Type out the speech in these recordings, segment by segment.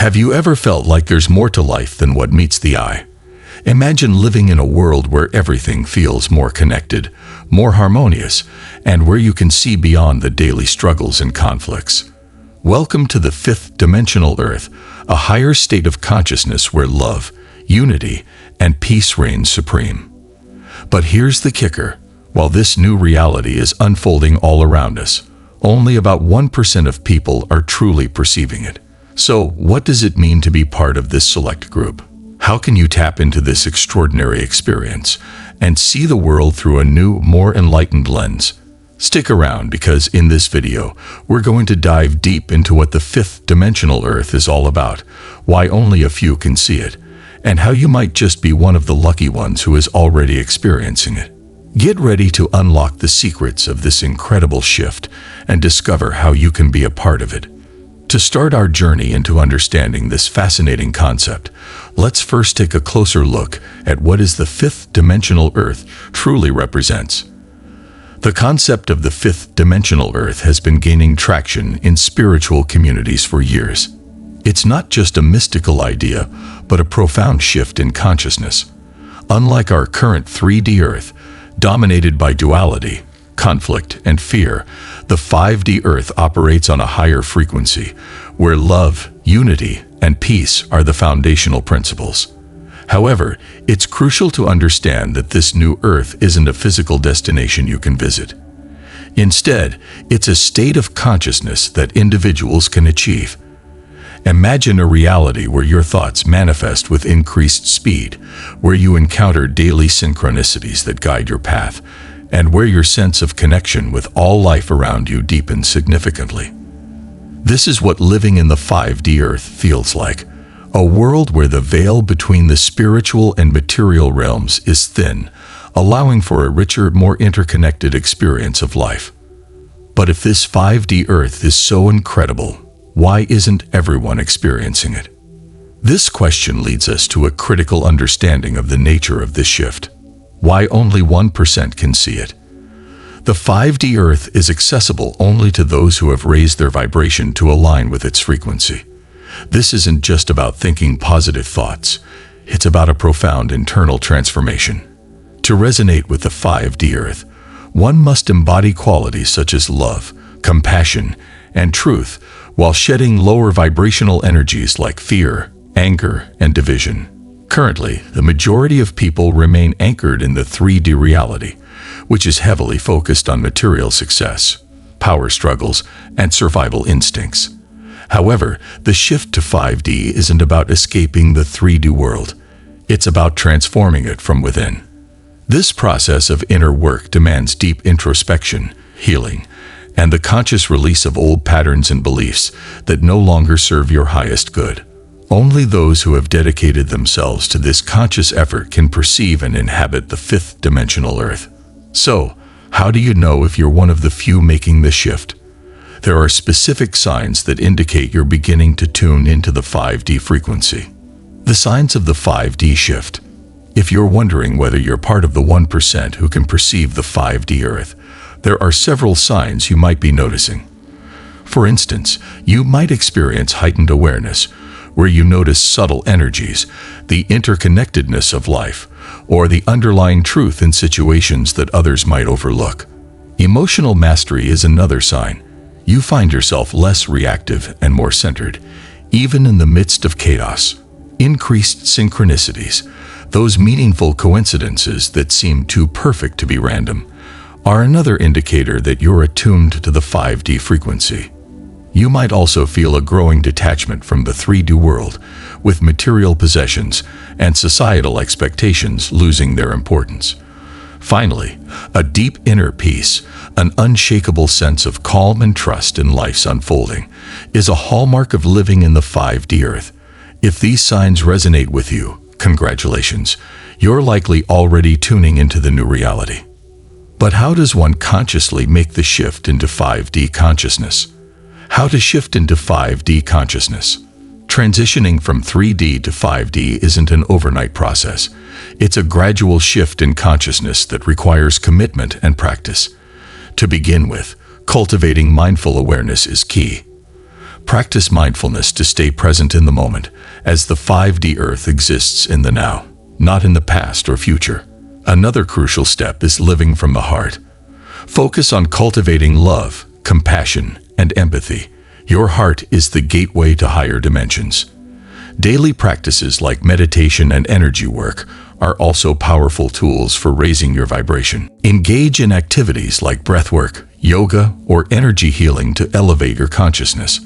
Have you ever felt like there's more to life than what meets the eye? Imagine living in a world where everything feels more connected, more harmonious, and where you can see beyond the daily struggles and conflicts. Welcome to the fifth dimensional Earth, a higher state of consciousness where love, unity, and peace reign supreme. But here's the kicker. While this new reality is unfolding all around us, only about 1% of people are truly perceiving it. So, what does it mean to be part of this select group? How can you tap into this extraordinary experience and see the world through a new, more enlightened lens? Stick around because in this video, we're going to dive deep into what the fifth dimensional Earth is all about, why only a few can see it, and how you might just be one of the lucky ones who is already experiencing it. Get ready to unlock the secrets of this incredible shift and discover how you can be a part of it. To start our journey into understanding this fascinating concept, let's first take a closer look at what is the fifth dimensional Earth truly represents. The concept of the fifth dimensional Earth has been gaining traction in spiritual communities for years. It's not just a mystical idea, but a profound shift in consciousness. Unlike our current 3D Earth, dominated by duality, conflict, and fear, the 5D Earth operates on a higher frequency, where love, unity, and peace are the foundational principles. However, it's crucial to understand that this new Earth isn't a physical destination you can visit. Instead, it's a state of consciousness that individuals can achieve. Imagine a reality where your thoughts manifest with increased speed, where you encounter daily synchronicities that guide your path, and where your sense of connection with all life around you deepens significantly. This is what living in the 5D Earth feels like, a world where the veil between the spiritual and material realms is thin, allowing for a richer, more interconnected experience of life. But if this 5D Earth is so incredible, why isn't everyone experiencing it? This question leads us to a critical understanding of the nature of this shift. Why only 1% can see it? The 5D Earth is accessible only to those who have raised their vibration to align with its frequency. This isn't just about thinking positive thoughts. It's about a profound internal transformation. To resonate with the 5D Earth, one must embody qualities such as love, compassion, and truth, while shedding lower vibrational energies like fear, anger, and division. Currently, the majority of people remain anchored in the 3D reality, which is heavily focused on material success, power struggles, and survival instincts. However, the shift to 5D isn't about escaping the 3D world. It's about transforming it from within. This process of inner work demands deep introspection, healing, and the conscious release of old patterns and beliefs that no longer serve your highest good. Only those who have dedicated themselves to this conscious effort can perceive and inhabit the fifth dimensional Earth. So, how do you know if you're one of the few making the shift? There are specific signs that indicate you're beginning to tune into the 5D frequency. The signs of the 5D shift. If you're wondering whether you're part of the 1% who can perceive the 5D Earth, there are several signs you might be noticing. For instance, you might experience heightened awareness, where you notice subtle energies, the interconnectedness of life, or the underlying truth in situations that others might overlook. Emotional mastery is another sign. You find yourself less reactive and more centered, even in the midst of chaos. Increased synchronicities, those meaningful coincidences that seem too perfect to be random, are another indicator that you're attuned to the 5D frequency. You might also feel a growing detachment from the 3D world, with material possessions and societal expectations losing their importance. Finally, a deep inner peace, an unshakable sense of calm and trust in life's unfolding, is a hallmark of living in the 5D Earth. If these signs resonate with you, congratulations, you're likely already tuning into the new reality. But how does one consciously make the shift into 5D consciousness? How to shift into 5D consciousness. Transitioning from 3D to 5D isn't an overnight process. It's a gradual shift in consciousness that requires commitment and practice. To begin with, cultivating mindful awareness is key. Practice mindfulness to stay present in the moment, as the 5D Earth exists in the now, not in the past or future. Another crucial step is living from the heart. Focus on cultivating love, compassion, and empathy. Your heart is the gateway to higher dimensions. Daily practices like meditation and energy work are also powerful tools for raising your vibration. Engage in activities like breathwork, yoga, or energy healing to elevate your consciousness.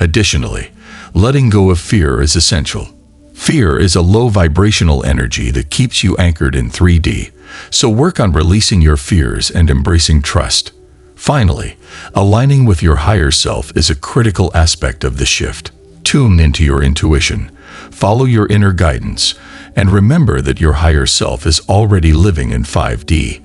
Additionally, letting go of fear is essential. Fear is a low vibrational energy that keeps you anchored in 3D, so work on releasing your fears and embracing trust. Finally, aligning with your higher self is a critical aspect of the shift. Tune into your intuition, follow your inner guidance, and remember that your higher self is already living in 5D.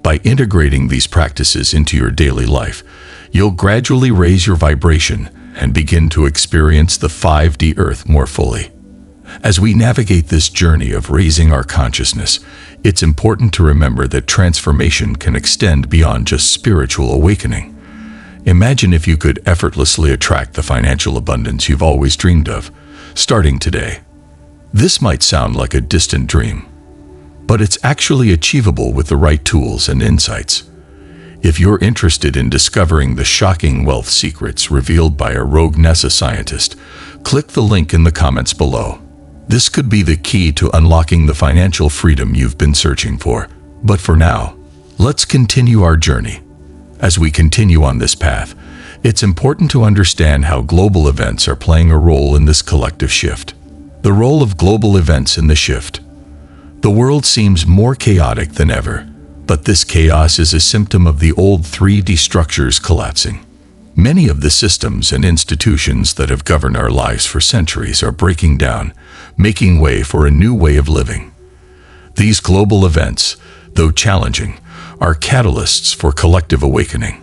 By integrating these practices into your daily life, you'll gradually raise your vibration and begin to experience the 5D Earth more fully. As we navigate this journey of raising our consciousness, it's important to remember that transformation can extend beyond just spiritual awakening. Imagine if you could effortlessly attract the financial abundance you've always dreamed of, starting today. This might sound like a distant dream, but it's actually achievable with the right tools and insights. If you're interested in discovering the shocking wealth secrets revealed by a rogue NASA scientist, click the link in the comments below. This could be the key to unlocking the financial freedom you've been searching for. But for now, let's continue our journey. As we continue on this path, it's important to understand how global events are playing a role in this collective shift. The role of global events in the shift. The world seems more chaotic than ever, but this chaos is a symptom of the old 3D structures collapsing. Many of the systems and institutions that have governed our lives for centuries are breaking down, making way for a new way of living. These global events, though challenging, are catalysts for collective awakening.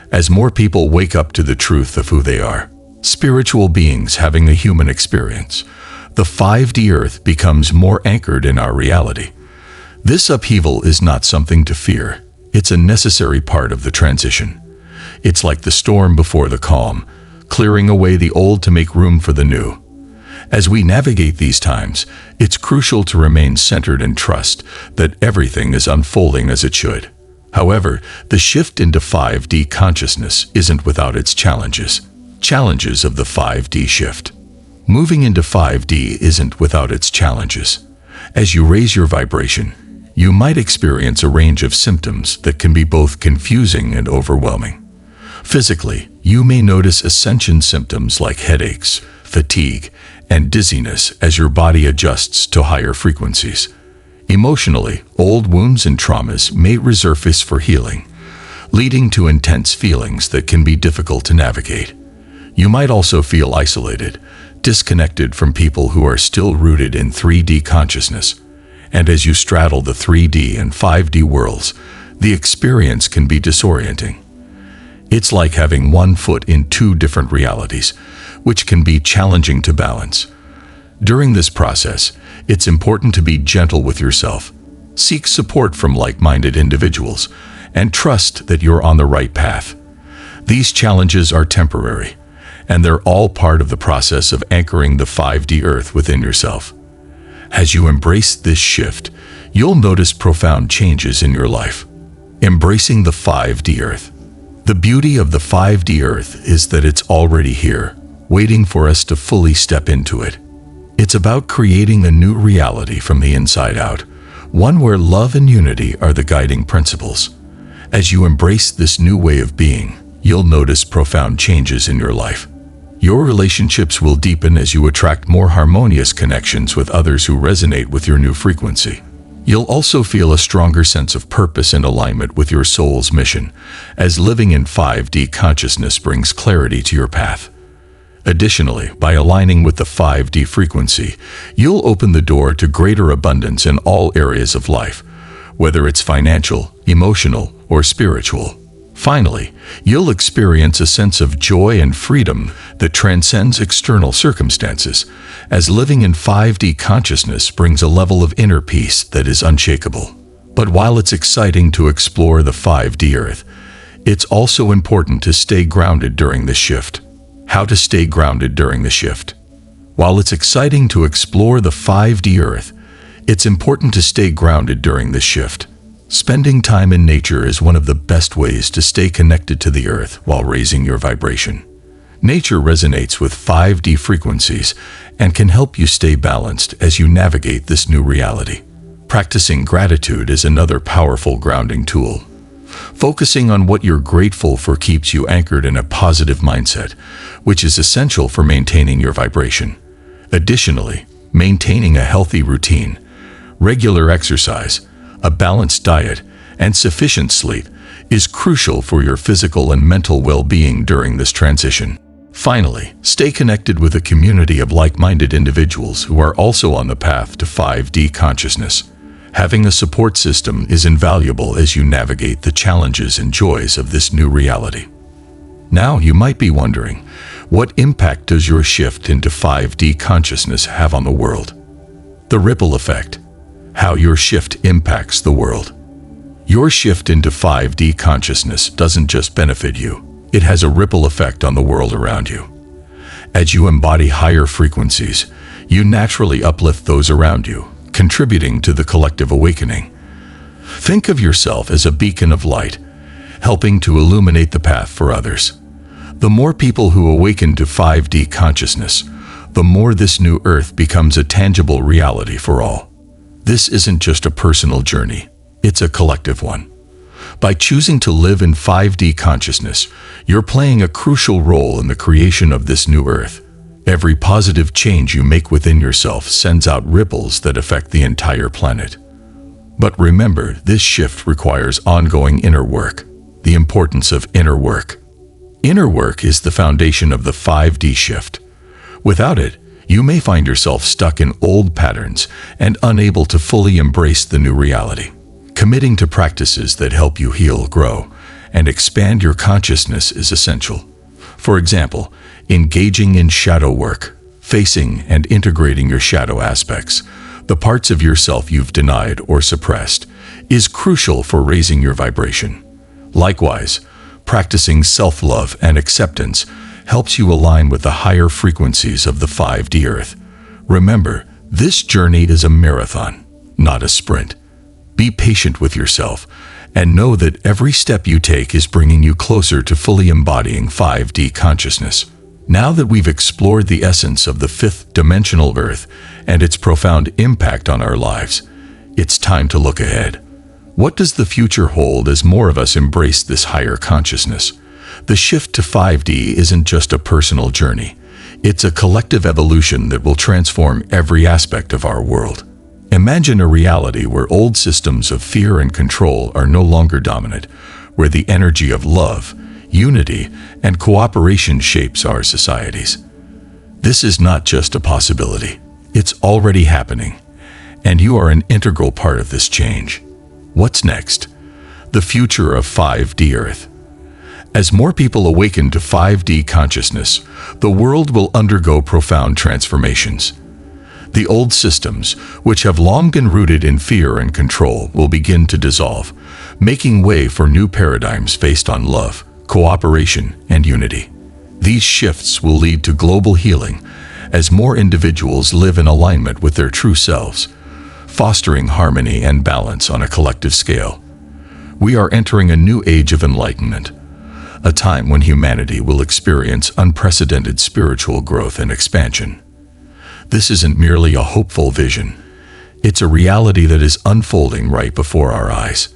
As more people wake up to the truth of who they are, spiritual beings having a human experience, the 5D Earth becomes more anchored in our reality. This upheaval is not something to fear. It's a necessary part of the transition. It's like the storm before the calm, clearing away the old to make room for the new. As we navigate these times, it's crucial to remain centered and trust that everything is unfolding as it should. However, the shift into 5D consciousness isn't without its challenges. Challenges of the 5D shift. Moving into 5D isn't without its challenges. As you raise your vibration, you might experience a range of symptoms that can be both confusing and overwhelming. Physically, you may notice ascension symptoms like headaches, fatigue, and dizziness as your body adjusts to higher frequencies. Emotionally, old wounds and traumas may resurface for healing, leading to intense feelings that can be difficult to navigate. You might also feel isolated, disconnected from people who are still rooted in 3D consciousness. And as you straddle the 3D and 5D worlds, the experience can be disorienting. It's like having one foot in two different realities, which can be challenging to balance. During this process, it's important to be gentle with yourself. Seek support from like-minded individuals, and trust that you're on the right path. These challenges are temporary, and they're all part of the process of anchoring the 5D Earth within yourself. As you embrace this shift, you'll notice profound changes in your life. Embracing the 5D Earth. The beauty of the 5D Earth is that it's already here, waiting for us to fully step into it. It's about creating a new reality from the inside out, one where love and unity are the guiding principles. As you embrace this new way of being, you'll notice profound changes in your life. Your relationships will deepen as you attract more harmonious connections with others who resonate with your new frequency. You'll also feel a stronger sense of purpose and alignment with your soul's mission, as living in 5D consciousness brings clarity to your path. Additionally, by aligning with the 5D frequency, you'll open the door to greater abundance in all areas of life, whether it's financial, emotional, or spiritual. Finally, you'll experience a sense of joy and freedom that transcends external circumstances, as living in 5D consciousness brings a level of inner peace that is unshakable. But while it's exciting to explore the 5D Earth, it's also important to stay grounded during this shift. How to stay grounded during the shift. While it's exciting to explore the 5D Earth, it's important to stay grounded during this shift. Spending time in nature is one of the best ways to stay connected to the Earth while raising your vibration. Nature resonates with 5D frequencies and can help you stay balanced as you navigate this new reality. Practicing gratitude is another powerful grounding tool. Focusing on what you're grateful for keeps you anchored in a positive mindset, which is essential for maintaining your vibration. Additionally, maintaining a healthy routine, regular exercise, a balanced diet, and sufficient sleep is crucial for your physical and mental well-being during this transition. Finally, stay connected with a community of like-minded individuals who are also on the path to 5D consciousness. Having a support system is invaluable as you navigate the challenges and joys of this new reality. Now you might be wondering, what impact does your shift into 5D consciousness have on the world? The ripple effect. How your shift impacts the world. Your shift into 5D consciousness doesn't just benefit you, it has a ripple effect on the world around you. As you embody higher frequencies, you naturally uplift those around you, contributing to the collective awakening. Think of yourself as a beacon of light, helping to illuminate the path for others. The more people who awaken to 5D consciousness, the more this new Earth becomes a tangible reality for all. This isn't just a personal journey, it's a collective one. By choosing to live in 5D consciousness, you're playing a crucial role in the creation of this new Earth. Every positive change you make within yourself sends out ripples that affect the entire planet. But remember, this shift requires ongoing inner work. The importance of inner work. Inner work is the foundation of the 5D shift. Without it, you may find yourself stuck in old patterns and unable to fully embrace the new reality. Committing to practices that help you heal, grow, and expand your consciousness is essential. For example, engaging in shadow work, facing and integrating your shadow aspects, the parts of yourself you've denied or suppressed, is crucial for raising your vibration. Likewise, practicing self-love and acceptance helps you align with the higher frequencies of the 5D Earth. Remember, this journey is a marathon, not a sprint. Be patient with yourself and know that every step you take is bringing you closer to fully embodying 5D consciousness. Now that we've explored the essence of the fifth dimensional Earth and its profound impact on our lives, it's time to look ahead. What does the future hold as more of us embrace this higher consciousness? The shift to 5D isn't just a personal journey. It's a collective evolution that will transform every aspect of our world. Imagine a reality where old systems of fear and control are no longer dominant, where the energy of love, unity, and cooperation shapes our societies. This is not just a possibility. It's already happening, and you are an integral part of this change. What's next? The future of 5D Earth. As more people awaken to 5D consciousness, the world will undergo profound transformations. The old systems, which have long been rooted in fear and control, will begin to dissolve, making way for new paradigms based on love, cooperation, and unity. These shifts will lead to global healing as more individuals live in alignment with their true selves, fostering harmony and balance on a collective scale. We are entering a new age of enlightenment, a time when humanity will experience unprecedented spiritual growth and expansion. This isn't merely a hopeful vision. It's a reality that is unfolding right before our eyes.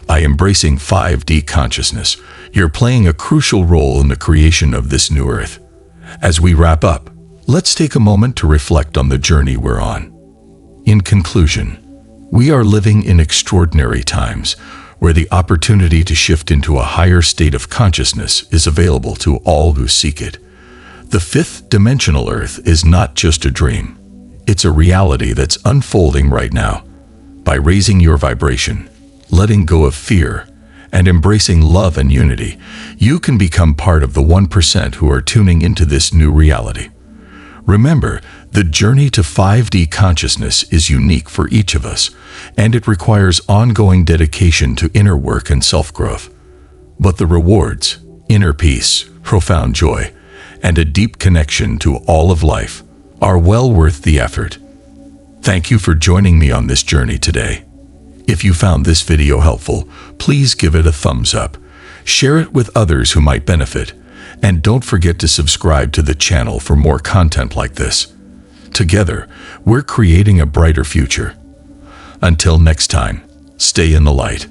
By embracing 5D consciousness, you're playing a crucial role in the creation of this new Earth. As we wrap up, let's take a moment to reflect on the journey we're on. In conclusion, we are living in extraordinary times where the opportunity to shift into a higher state of consciousness is available to all who seek it. The fifth dimensional Earth is not just a dream. It's a reality that's unfolding right now. By raising your vibration, letting go of fear, and embracing love and unity, you can become part of the 1% who are tuning into this new reality. Remember, the journey to 5D consciousness is unique for each of us, and it requires ongoing dedication to inner work and self-growth. But the rewards, inner peace, profound joy, and a deep connection to all of life are well worth the effort. Thank you for joining me on this journey today. If you found this video helpful, please give it a thumbs up, share it with others who might benefit, and don't forget to subscribe to the channel for more content like this. Together, we're creating a brighter future. Until next time, stay in the light.